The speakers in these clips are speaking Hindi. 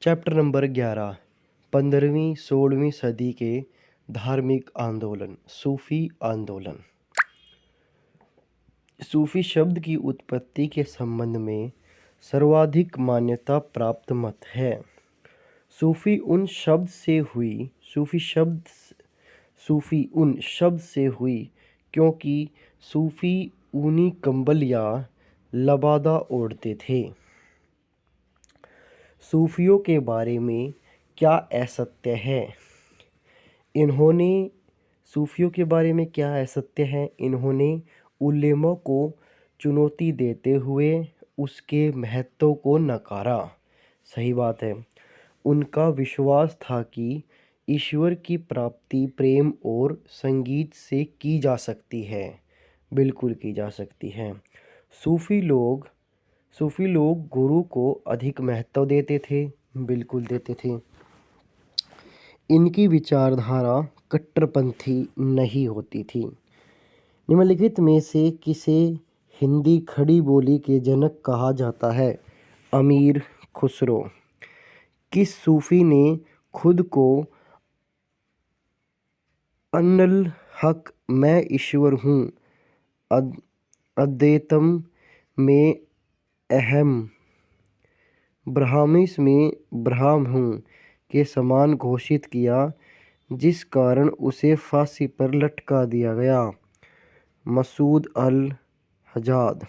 Chapter number 11। 15वीं-16वीं सदी के धार्मिक आंदोलन। सूफी आंदोलन। सूफी शब्द की उत्पत्ति के संबंध में सर्वाधिक मान्यता प्राप्त मत है। सूफी उन शब्द से हुई क्योंकि सूफी ऊनी कंबल या लबादा ओढ़ते थे। सूफियों के बारे में क्या असत्य है? इन्होंने उलेमा को चुनौती देते हुए उसके महत्व को नकारा। सही बात है। उनका विश्वास था कि ईश्वर की प्राप्ति प्रेम और संगीत से की जा सकती है। बिल्कुल की जा सकती है। सूफी लोग गुरु को अधिक महत्व देते थे। बिल्कुल देते थे। इनकी विचारधारा कट्टरपंथी नहीं होती थी। निम्नलिखित में से किसे हिंदी खड़ी बोली के जनक कहा जाता है? अमीर खुसरो। किस सूफी ने खुद को अन्नल हक मैं ईश्वर हूँ, अद्वैतम में अहम, ब्रह्मास्मि में ब्रह्म हूँ के समान घोषित किया, जिस कारण उसे फांसी पर लटका दिया गया? मसूद अल हज्जाज।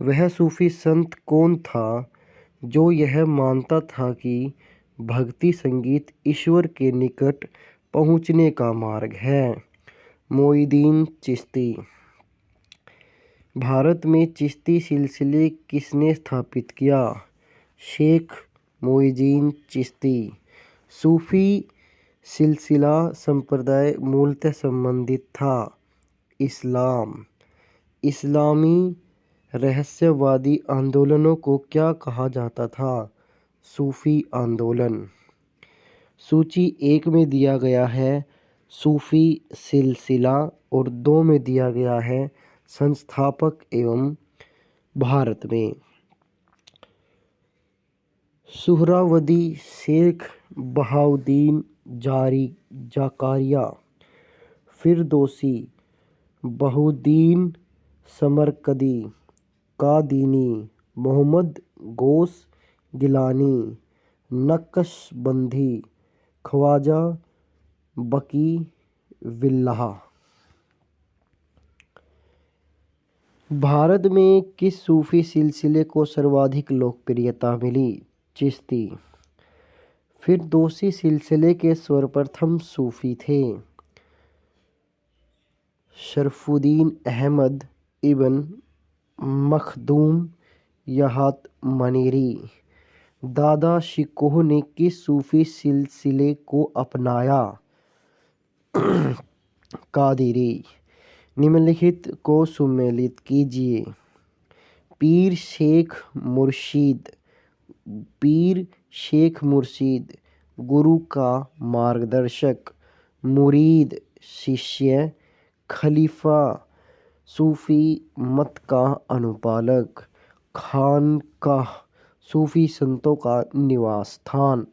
वह सूफी संत कौन था जो यह मानता था कि भक्ति संगीत ईश्वर के निकट पहुँचने का मार्ग है? मोइनुद्दीन चिश्ती। भारत में चिश्ती सिलसिले किसने स्थापित किया? शेख मोइनुद्दीन चिश्ती। सूफी सिलसिला संप्रदाय मूलतः संबंधित था इस्लामी रहस्यवादी आंदोलनों को क्या कहा जाता था? सूफी आंदोलन। सूची 1 में दिया गया है सूफी सिलसिला और 2 में दिया गया है संस्थापक एवं भारत में। सुहरावर्दी, शेख बहाउद्दीन ज़कारिया, फिरदौसी, बहाउद्दीन समरकंदी, कादीनी, मोहम्मद गौस गिलानी, नक्शबंदी, ख्वाजा बकी बिल्लाह। भारत में किस सूफी सिलसिले को सर्वाधिक लोकप्रियता मिली? चिश्ती। फिरदौसी सिलसिले के सर्वप्रथम सूफी थे शरफुद्दीन अहमद इब्न मखदूम याहत मनीरी। दादा शिकोह ने किस सूफी सिलसिले को अपनाया? कादरी। निम्नलिखित को सम्मिलित कीजिए। पीर शेख मुर्शिद, गुरु का मार्गदर्शक, मुरीद शिष्य, खलीफा, सूफी मत का अनुपालक, खानकाह, सूफी संतों का निवास स्थान।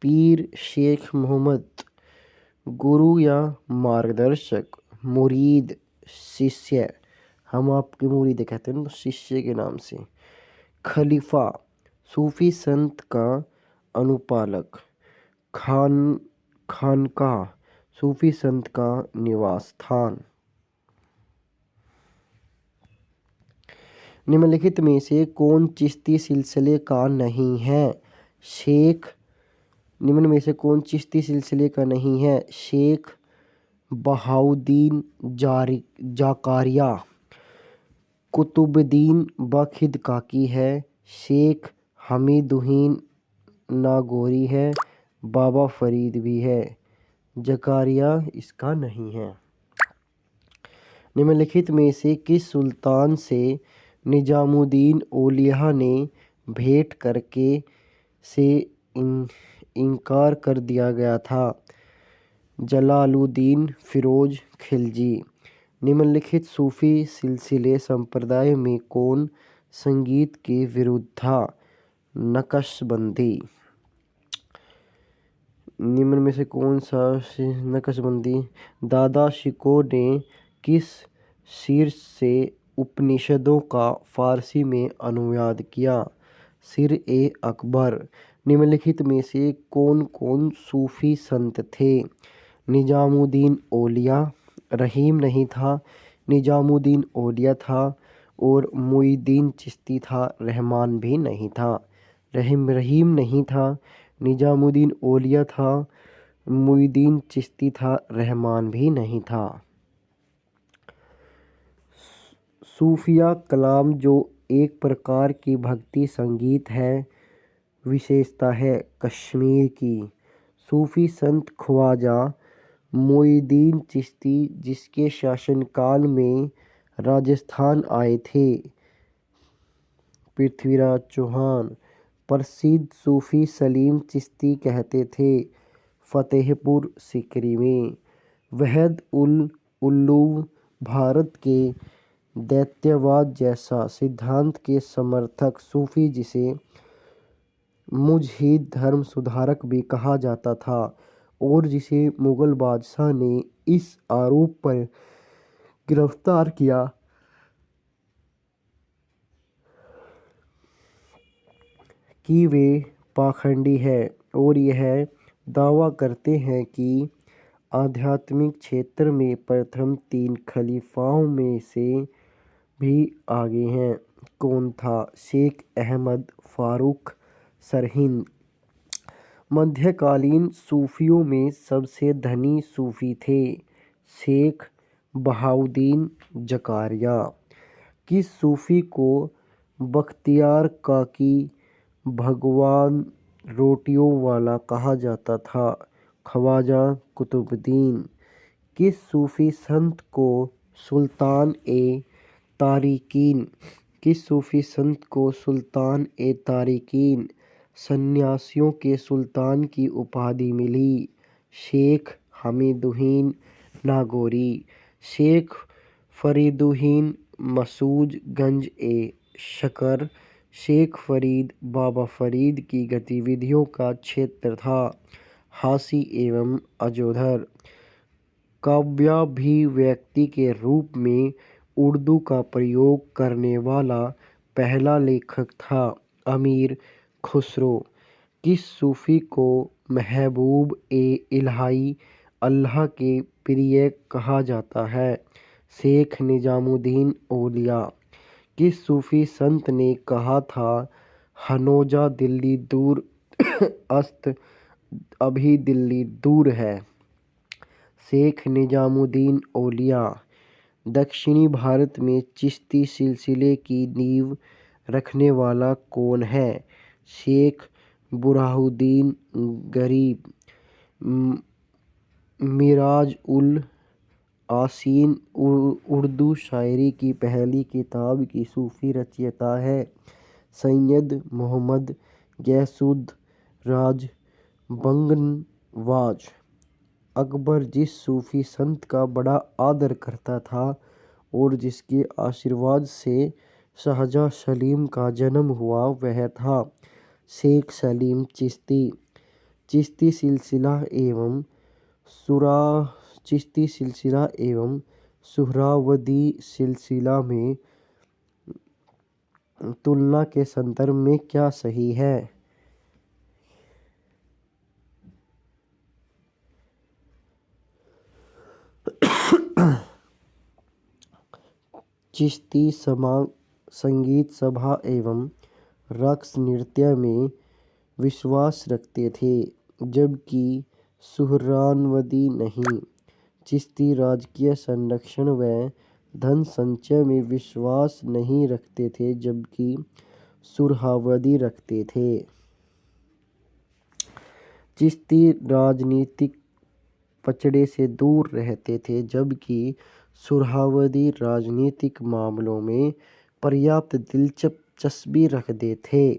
पीर शेख मोहम्मद, गुरु या मार्गदर्शक, मुरीद शिष्य, हम आपके मुरीद कहते हैं शिष्य के नाम से। खलीफा, सूफी संत का अनुपालक। खानकाह, सूफी संत का निवास स्थान। निम्नलिखित में से कौन चिश्ती सिलसिले का नहीं है? निम्न में से कौन चिश्ती सिलसिले का नहीं है? शेख बहाउद्दीन ज़कारिया, कुतुबुद्दीन बख्तियार काकी है, शेख हमीदुद्दीन नागौरी है, बाबा फरीद भी है। ज़कारिया इसका नहीं है। निम्नलिखित में से किस सुल्तान से निजामुद्दीन औलिया ने भेंट करके से इनकार कर दिया गया था? जलालुद्दीन फिरोज खिलजी। निम्नलिखित सूफी सिलसिले संप्रदाय में कौन संगीत के विरुद्ध था? नक्शबंदी। निम्न में से कौन सा नक्शबंदी दादा शिकोह ने किस शीर्ष से उपनिषदों का फारसी में अनुवाद किया? सिर ए अकबर। निम्नलिखित में से कौन कौन सूफी संत थे? निजामुद्दीन औलिया, रहीम नहीं था, निजामुद्दीन औलिया था और मुईनुद्दीन चिश्ती था, रहमान भी नहीं था। रहीम नहीं था, निजामुद्दीन औलिया था, मुईनुद्दीन चिश्ती था, रहमान भी नहीं था। सूफिया कलाम जो एक प्रकार की भक्ति संगीत है, विशेषता है कश्मीर की। सूफी संत ख्वाजा मुईनुद्दीन चिश्ती जिसके शासनकाल में राजस्थान आए थे। पृथ्वीराज चौहान। प्रसिद्ध सूफी सलीम चिश्ती कहते थे, फतेहपुर सीकरी में। वहद उल उलूम भारत के दैत्यवाद जैसा सिद्धांत के समर्थक सूफी जिसे मुजहिद धर्म सुधारक भी कहा जाता था और जिसे मुगल बादशाह ने इस आरोप पर गिरफ्तार किया कि वे पाखंडी है और यह दावा करते हैं कि आध्यात्मिक क्षेत्र में प्रथम 3 खलीफाओं में से भी आगे हैं। कौन था? शेख अहमद फारूक सरहिंद। मध्यकालीन सूफियों में सबसे धनी सूफी थे शेख बहाउद्दीन जकारिया। किस सूफी को बख्तियार काकी भगवान रोटियों वाला कहा जाता था? ख्वाजा कुतुबुद्दीन। किस सूफी संत को सुल्तान ए तारिकीन किस सूफी संत को सुल्तान ए तारिकीन सन्यासियों के सुल्तान की उपाधि मिली? शेख हमीदुद्दीन नागौरी। शेख फरीदुद्दीन मसूद गंज ए शकर। शेख फरीद बाबा फरीद की गतिविधियों का क्षेत्र था हासी एवं अजोधर। काव्याभिव्यक्ति के रूप में उर्दू का प्रयोग करने वाला पहला लेखक था अमीर खुसरो। किस सूफी को महबूब ए इलाही अल्लाह के प्रिय कहा जाता है? शेख निजामुद्दीन औलिया। किस सूफी संत ने कहा था, हनोजा दिल्ली दूर अस्त अभी दिल्ली दूर है? शेख निजामुद्दीन औलिया। दक्षिणी भारत में चिश्ती सिलसिले की नींव रखने वाला कौन है? शेख बुरहानुद्दीन गरीब। मिराज उल आसीन उर्दू शायरी की पहली किताब की सूफी रचयिता है सैयद मोहम्मद गैसुद्द राज बंगनवाज। अकबर जिस सूफी संत का बड़ा आदर करता था और जिसके आशीर्वाद से शाहजहाँ सलीम का जन्म हुआ वह था शेख सलीम चिश्ती। चिश्ती सिलसिला एवं सुहरावर्दी सिलसिला में तुलना के संदर्भ में क्या सही है? चिश्ती संगीत सभा एवं रक्स नृत्य में विश्वास रखते थे जबकि सुहरावर्दी नहीं। चिश्ती राजकीय संरक्षण व धन संचय में विश्वास नहीं रखते थे जबकि सुहरावर्दी रखते थे। चिश्ती राजनीतिक पचड़े से दूर रहते थे जबकि सुहरावर्दी राजनीतिक मामलों में पर्याप्त दिलचस्पी रखते थे।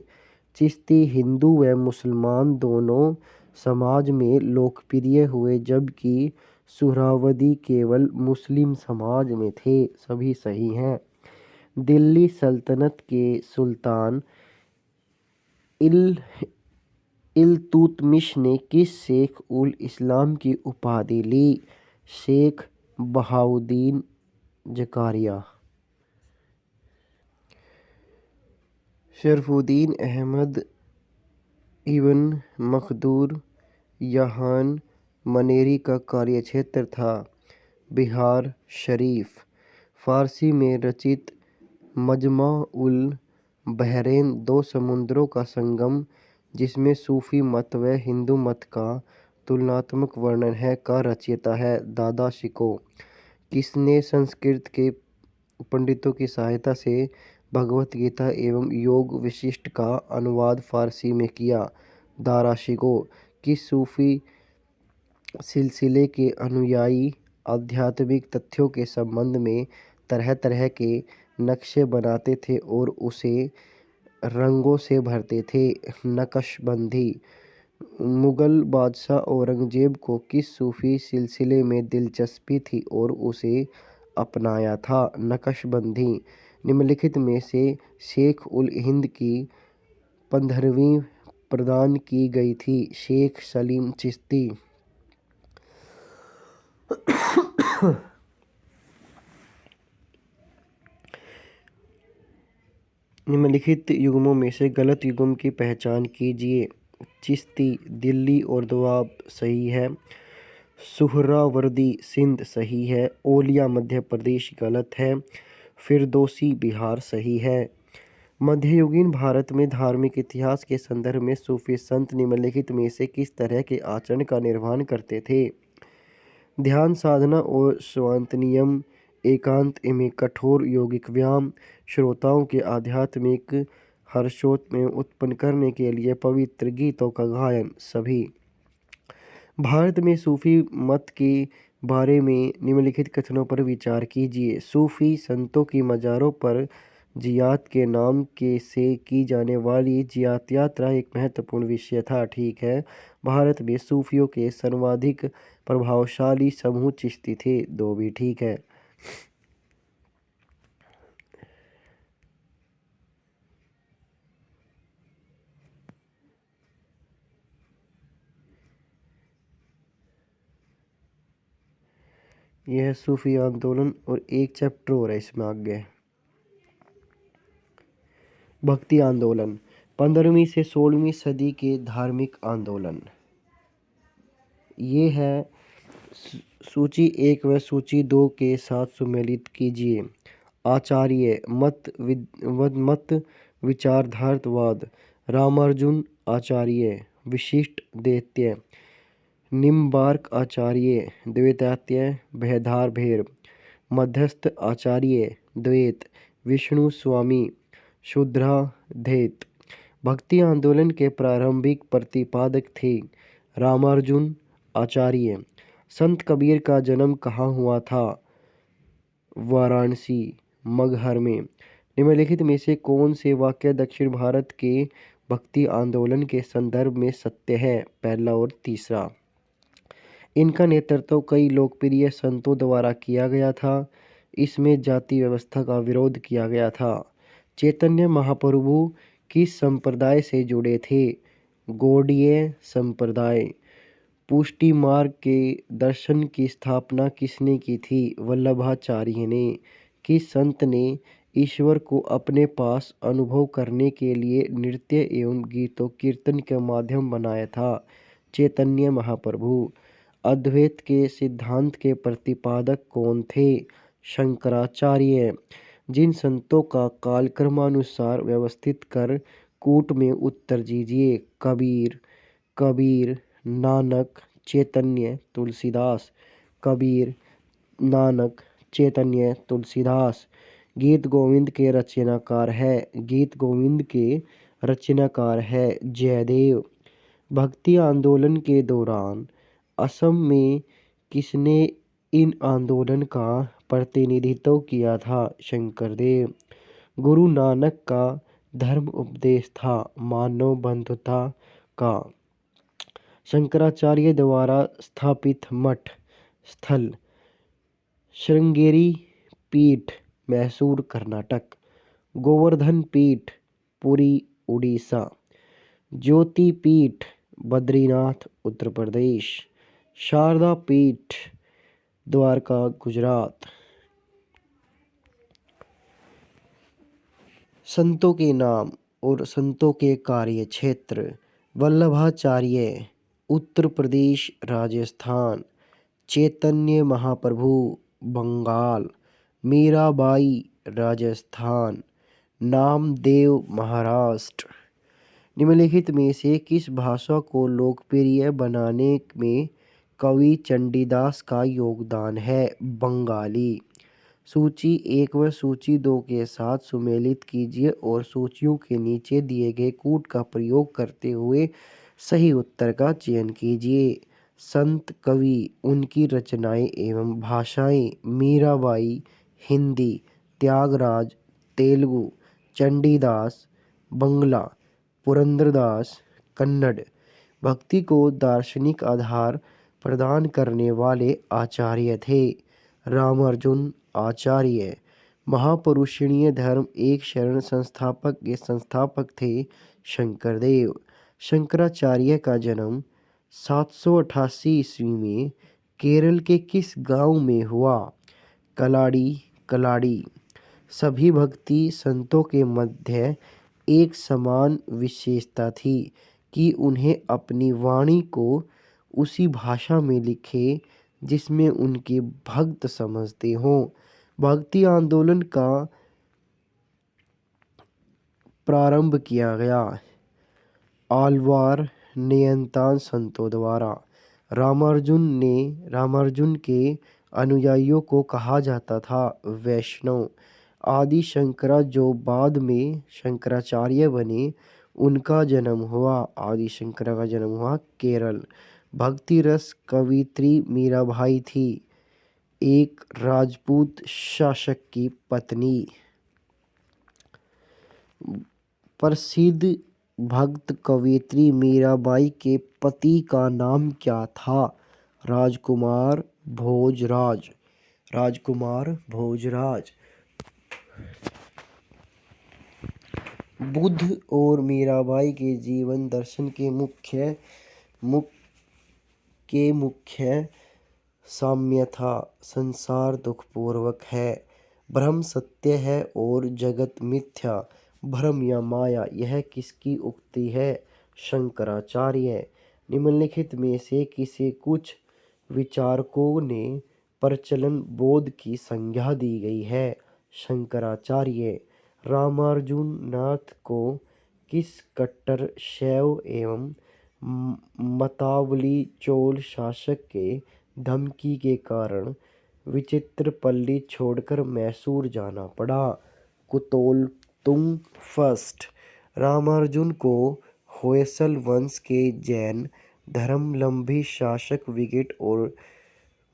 चिश्ती हिंदू व मुसलमान दोनों समाज में लोकप्रिय हुए जबकि सुहरावर्दी केवल मुस्लिम समाज में थे। सभी सही हैं। दिल्ली सल्तनत के सुल्तान इल्तुतमिश ने किस शेख उल इस्लाम की उपाधि ली? शेख बहाउद्दीन ज़कारिया। शरफुद्दीन अहमद इब्न मखदूम यहान मनेरी का कार्यक्षेत्र था बिहार शरीफ। फारसी में रचित मजमा उल बहरैन दो समुद्रों का संगम, जिसमें सूफी मत व हिंदू मत का तुलनात्मक वर्णन है, का रचयिता है दादा शिकोह। किसने संस्कृत के पंडितों की सहायता से भगवत गीता एवं योग वशिष्ठ का अनुवाद फारसी में किया? दारा शिकोह। किस सूफी सिलसिले के अनुयायी आध्यात्मिक तथ्यों के संबंध में तरह तरह के नक्शे बनाते थे और उसे रंगों से भरते थे? नक्शबंदी। मुगल बादशाह औरंगजेब को किस सूफी सिलसिले में दिलचस्पी थी और उसे अपनाया था? नक्शबंदी। निम्नलिखित में से शेख उल हिंद की 15वीं प्रदान की गई थी? शेख सलीम चिश्ती। निम्नलिखित युग्मों में से गलत युग्म की पहचान कीजिए। चिश्ती दिल्ली और दोआब सही है। सुहरावर्दी सिंध सही है। ओलिया मध्य प्रदेश गलत है। फिरदौसी बिहार सही है। मध्ययुगीन भारत में धार्मिक इतिहास के संदर्भ में सूफी संत निम्नलिखित में से किस तरह के आचरण का निर्वहन करते थे? ध्यान साधना और स्वांत नियम, एकांत में कठोर यौगिक व्यायाम, श्रोताओं के आध्यात्मिक हर्षोत्मेय उत्पन्न करने के लिए पवित्र गीतों का गायन। सभी। भारत में सूफी मत के बारे में निम्नलिखित कथनों पर विचार कीजिए। सूफी संतों की मज़ारों पर जियारत के नाम से की जाने वाली जियारत यात्रा एक महत्वपूर्ण विषय था। ठीक है। भारत में सूफियों के सर्वाधिक प्रभावशाली समूह चिश्ती थे। दो भी ठीक है। यह है सूफी आंदोलन और एक चैप्टर और है इसमें आगे। भक्ति आंदोलन। 15वीं से 16वीं सदी के धार्मिक आंदोलन। ये है सूची 1 व सूची 2 के साथ सुमेलित कीजिए। आचार्य मत विचारधारवाद। रामानुजन आचार्य विशिष्ट द्वैत। निम्बार्क आचार्य द्वैतायत्य भेदार भेद। मध्यस्थ आचार्य द्वैत। विष्णु स्वामी शुद्धाद्वैत। भक्ति आंदोलन के प्रारंभिक प्रतिपादक थे रामानुजन आचार्य। संत कबीर का जन्म कहाँ हुआ था? वाराणसी मगहर में। निम्नलिखित में से कौन से वाक्य दक्षिण भारत के भक्ति आंदोलन के संदर्भ में सत्य है? पहला और तीसरा। इनका नेतृत्व कई लोकप्रिय संतों द्वारा किया गया था। इसमें जाति व्यवस्था का विरोध किया गया था। चैतन्य महाप्रभु किस संप्रदाय से जुड़े थे? गौड़ीय संप्रदाय। पुष्टि मार्ग के दर्शन की स्थापना किसने की थी? वल्लभाचार्य ने। किस संत ने ईश्वर को अपने पास अनुभव करने के लिए नृत्य एवं गीतों कीर्तन के माध्यम बनाया था? चैतन्य महाप्रभु। अद्वैत के सिद्धांत के प्रतिपादक कौन थे? शंकराचार्य। जिन संतों का कालक्रमानुसार व्यवस्थित कर कूट में उत्तर दीजिए। कबीर नानक चैतन्य तुलसीदास। कबीर नानक चैतन्य तुलसीदास। गीत गोविंद के रचनाकार है। गीत गोविंद के रचनाकार है जयदेव। भक्ति आंदोलन के दौरान असम में किसने इन आंदोलन का प्रतिनिधित्व किया था? शंकरदेव। गुरु नानक का धर्म उपदेश था मानव बंधुता का। शंकराचार्य द्वारा स्थापित मठ स्थल। श्रृंगेरी पीठ मैसूर कर्नाटक। गोवर्धन पीठ पुरी उड़ीसा। ज्योति पीठ बद्रीनाथ उत्तर प्रदेश, शारदा पीठ द्वारका गुजरात। संतों के नाम और संतों के कार्य क्षेत्र। वल्लभाचार्य उत्तर प्रदेश राजस्थान, चैतन्य महाप्रभु बंगाल, मीराबाई राजस्थान, नामदेव महाराष्ट्र। निम्नलिखित में से किस भाषा को लोकप्रिय बनाने में कवि चंडीदास का योगदान है? बंगाली। सूची 1 व सूची 2 के साथ सुमेलित कीजिए और सूचियों के नीचे दिए गए कूट का प्रयोग करते हुए सही उत्तर का चयन कीजिए। संत कवि, उनकी रचनाएं एवं भाषाएं। मीराबाई हिंदी, त्यागराज तेलुगु, चंडीदास बंगला, पुरंदरदास कन्नड़। भक्ति को दार्शनिक आधार प्रदान करने वाले आचार्य थे। रामार्जुन आचार्य। महापुरुषीय धर्म एक शरण संस्थापक के संस्थापक थे शंकरदेव। शंकराचार्य का जन्म 788 ईस्वी में केरल के किस गांव में हुआ? कलाड़ी। सभी भक्ति संतों के मध्य एक समान विशेषता थी कि उन्हें अपनी वाणी को उसी भाषा में लिखे जिसमें उनके भक्त समझते हों। भक्ति आंदोलन का प्रारंभ किया गया आलवार नियंतान संतों द्वारा। रामार्जुन के अनुयायियों को कहा जाता था वैष्णव। आदि शंकरा जो बाद में शंकराचार्य बने, उनका जन्म हुआ केरल। भक्ति रस कवियत्री मीराबाई थी एक राजपूत शासक की पत्नी। प्रसिद्ध भक्त कवियत्री मीराबाई के पति का नाम क्या था? राजकुमार भोजराज। बुद्ध और मीराबाई के जीवन दर्शन के मुख्य साम्य था। संसार दुखपूर्वक है, ब्रह्म सत्य है और जगत मिथ्या। भ्रम या माया, यह किसकी उक्ति है? शंकराचार्य। निम्नलिखित में से किसे कुछ विचारकों ने प्रचलन बोध की संज्ञा दी गई है? शंकराचार्य। रामार्जुन नाथ को किस कट्टर शैव एवं मतावली चोल शासक के धमकी के कारण विचित्रपल्ली छोड़कर मैसूर जाना पड़ा? कुलोत्तुंग फर्स्ट। रामार्जुन को होयसल वंश के जैन धर्मावलंबी शासक विगिट और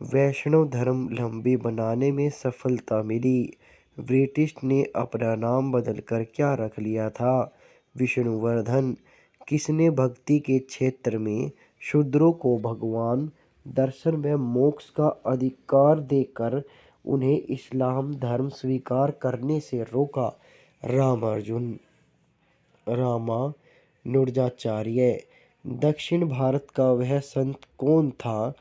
वैष्णव धर्मावलंबी बनाने में सफलता मिली। ब्रिटिश ने अपना नाम बदलकर क्या रख लिया था? विष्णुवर्धन। किसने भक्ति के क्षेत्र में शूद्रों को भगवान दर्शन व मोक्ष का अधिकार देकर उन्हें इस्लाम धर्म स्वीकार करने से रोका? रामानुजाचार्य। दक्षिण भारत का वह संत कौन था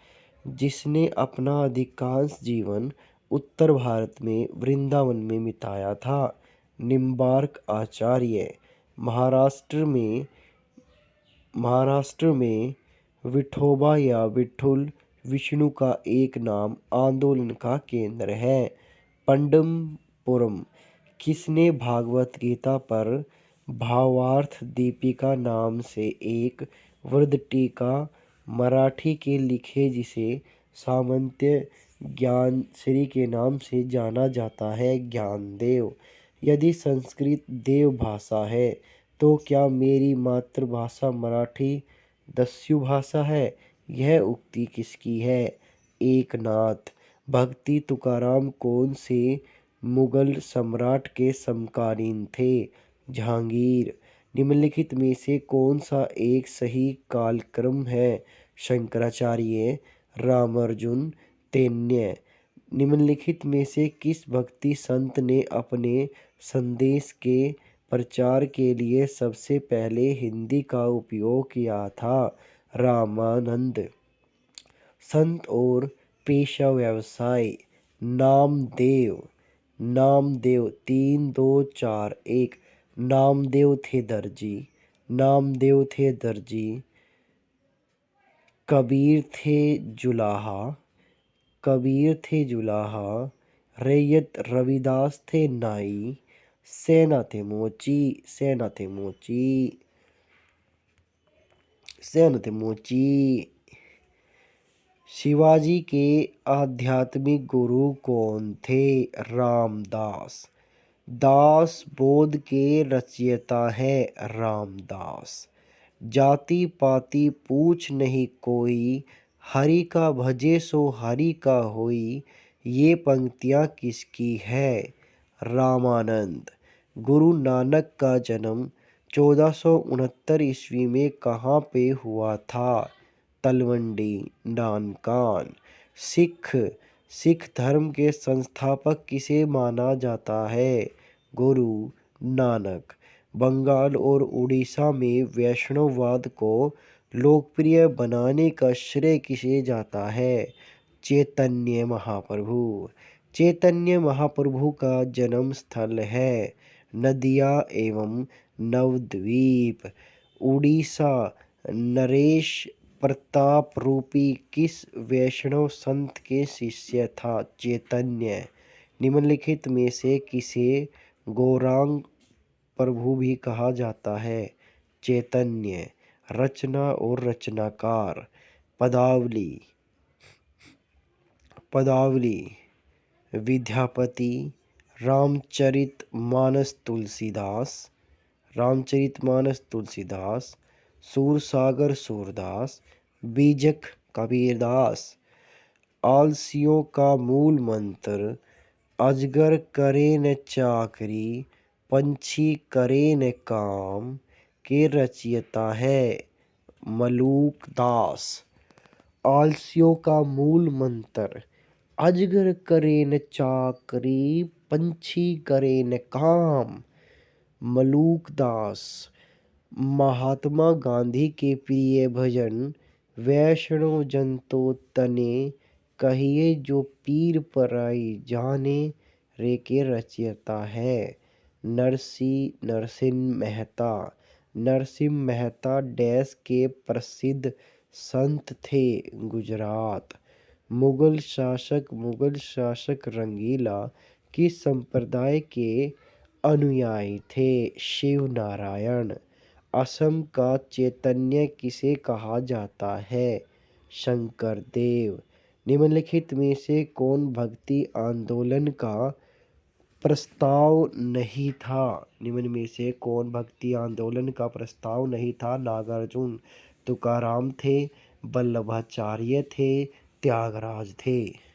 जिसने अपना अधिकांश जीवन उत्तर भारत में वृंदावन में बिताया था? निम्बार्क आचार्य। महाराष्ट्र में विठोबा या विठुल विष्णु का एक नाम आंदोलन का केंद्र है। पंडमपुरम। किसने भागवत गीता पर भावार्थ दीपिका नाम से एक वृत्तटीका मराठी के लिखे जिसे सामंत्य ज्ञानश्री के नाम से जाना जाता है? ज्ञानदेव। यदि संस्कृत देव भाषा है तो क्या मेरी मातृभाषा मराठी दस्यु भाषा है? यह उक्ति किसकी है? एकनाथ। भक्ति तुकाराम कौन से मुगल सम्राट के समकालीन थे? जहांगीर। निम्नलिखित में से कौन सा एक सही कालक्रम है? शंकराचार्य, रामार्जुन, तैन्य। निम्नलिखित में से किस भक्ति संत ने अपने संदेश के प्रचार के लिए सबसे पहले हिंदी का उपयोग किया था? रामानंद। संत और पेशा व्यवसाय? नामदेव। नामदेव 3 2 4 1। नामदेव थे दर्जी। नामदेव थे दर्जी। कबीर थे जुलाहा। कबीर थे जुलाहा। रैयत रविदास थे नाई। सेना थे मोची। सेना थे मोची। सेना थे मोची। शिवाजी के आध्यात्मिक गुरु कौन थे? रामदास। दास बोध के रचयिता है रामदास। जाति पाति पूछ नहीं कोई, हरि का भजे सो हरि का होई। ये पंक्तियाँ किसकी है? रामानंद। गुरु नानक का जन्म 1469 ईस्वी में कहाँ पे हुआ था? तलवंडी, नानकान। सिख धर्म के संस्थापक किसे माना जाता है? गुरु नानक। बंगाल और उड़ीसा में वैष्णववाद को लोकप्रिय बनाने का श्रेय किसे जाता है? चैतन्य महाप्रभु। चैतन्य महाप्रभु का जन्म स्थल है नदिया एवं नवद्वीप, उड़ीसा। नरेश प्रताप रूपी किस वैष्णव संत के शिष्य था? चैतन्य। निम्नलिखित में से किसे गौरांग प्रभु भी कहा जाता है? चैतन्य। रचना और रचनाकार? पदावली। पदावली। विद्यापति। रामचरितमानस तुलसीदास। रामचरितमानस तुलसीदास। सूरसागर सूरदास। बीजक कबीरदास। आलसियों का मूल मंत्र? अजगर करे न चाकरी, पंछी करे न काम। के रचयिता है मलूक दास। आलसियों का मूल मंत्र? अजगर करे न चाकरी, पंछी करे न काम। मलूक दास। महात्मा गांधी के प्रिय भजन? वैष्णव जन तो तने, कहिए जो पीर पराई जाने। रे के रचयिता है नरसिंह मेहता। नरसिंह मेहता डैश के प्रसिद्ध संत थे? गुजरात। मुगल शासक रंगीला किस संप्रदाय के अनुयायी थे? शिव नारायण। असम का चैतन्य किसे कहा जाता है? शंकर देव। निम्नलिखित में से कौन भक्ति आंदोलन का प्रस्ताव नहीं था? निम्न में से कौन भक्ति आंदोलन का प्रस्ताव नहीं था? नागार्जुन। तुकाराम थे, वल्लभाचार्य थे, त्यागराज थे।